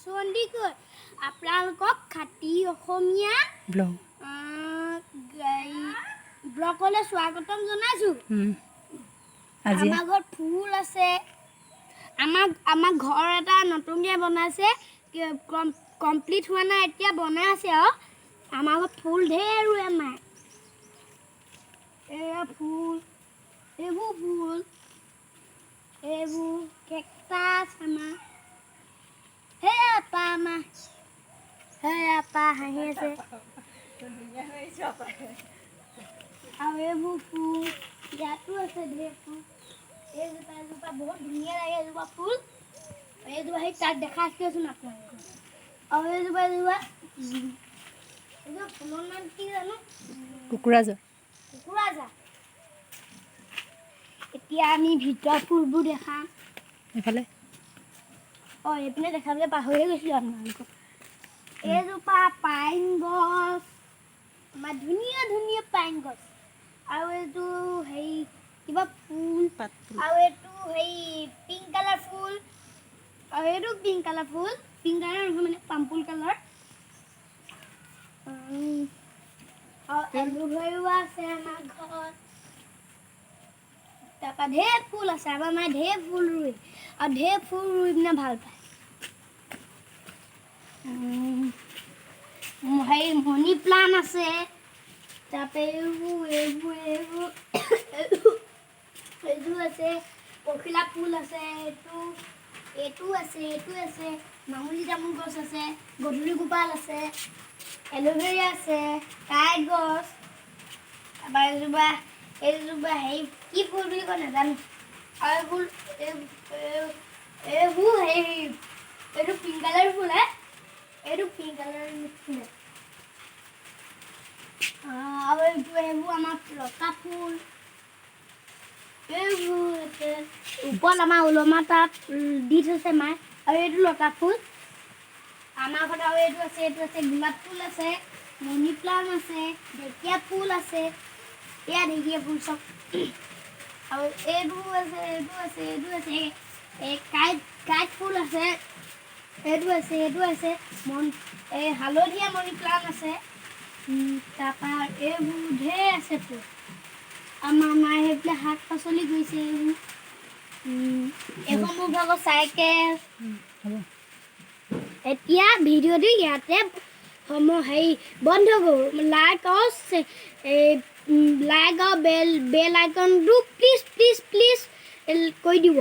চন্দিকৈ আপোনালোকক খাতি অসমীয়া ব্লগলৈ স্বাগতম জনাইছোঁ। আমাৰ ঘৰত ফুল আছে। আমাৰ ঘৰ এটা নতুনকৈ বনাইছে, কমপ্লিট হোৱা নাই, এতিয়া বনাই আছে আৰু আমাৰ ঘৰত ফুল ঢেৰ ৰুৱে মায়ে। এয়া ফুল, এইবোৰ ফুল, এইবোৰ কেকটাছ আমাৰ। সেয়া পা আমাৰ, সেয়া পা হাঁহি আছে। আৰু এইবোৰ ফুল, ইয়াতো আছে ঢেৰ ফুল। এজোপা বহুত ধুনীয়া লাগে, এজোপা ফুল। এইজোপা সেই তাক দেখাই আছোঁচোন আপোনালোকক। আৰু এইজোপা ফুলৰ নাম কি জানো? কুকুৰাজা। এতিয়া আমি ভিতৰৰ ফুলবোৰ দেখাম। এইফালে এইপিনে দেখাবলৈ পাহৰিয়ে গৈছিলোঁ আপোনালোকক। এইজোপা পাইন গছ, আমাৰ ধুনীয়া ধুনীয়া পাইন গছ। আৰু এইটো হেৰি কিবা ফুল, আৰু এইটো হেৰি পিংক কালাৰ ফুল, আৰু এইটো পিংক কালাৰ ফুল, পিংক কালাৰ নহয় মানে পাম্পুল কালাৰ। আৰু এলোভেৰা আছে আমাৰ ঘৰত। তাৰপৰা ঢেৰ ফুল আছে, আমাৰ মায়ে ঢেৰ ফুল ৰুই, আৰু ঢেৰ ফুল ৰুই পিনে ভাল পায়। হেৰি মনি প্লাণ্ট আছে। তাৰপৰা এইবোৰ আছে, পখিলা ফুল আছে, এইটো আছে, মামুলি তামোল গছ আছে, গধূলি গোপাল আছে, এলোভেৰা আছে, কাইট গছ। তাৰপৰা এইজোপা হেৰি কি ফুল বুলি কয় নাজানো। আৰু এইবোৰ হেৰি এইটো পিংক কালাৰ ফুল হে, এইটো পিংক কালাৰ ফুল। আৰু এইবোৰ আমাৰ লতা ফুল। এইবোৰ ওপৰত আমাৰ ওলমা তাত দি থৈছে মায়ে। আৰু এইটো লতা ফুল আমাৰ ঘৰত। আৰু এইটো আছে গোলাপ ফুল আছে, মনি প্লাণ্ট আছে, ঢেকীয়া ফুল আছে। এয়া ঢেকীয়া ফুল চব। আৰু এইটো আছে কাইট ফুল আছে, এইটো আছে হালধীয়া মনি প্লাণ্ট আছে। তাৰপৰা এইবোৰ ঢেৰ আছে ফুল। আমাৰ মায়ে সেইবিলাক শাক পাচলি কৰিছে। এইখন মোৰ ভাগৰ চাইকেল। এতিয়া ভিডিঅ'টো ইয়াতে হেৰি বন্ধ কৰোঁ। লাইক আৰু বেল আইকনটো প্লিজ কৰি দিব।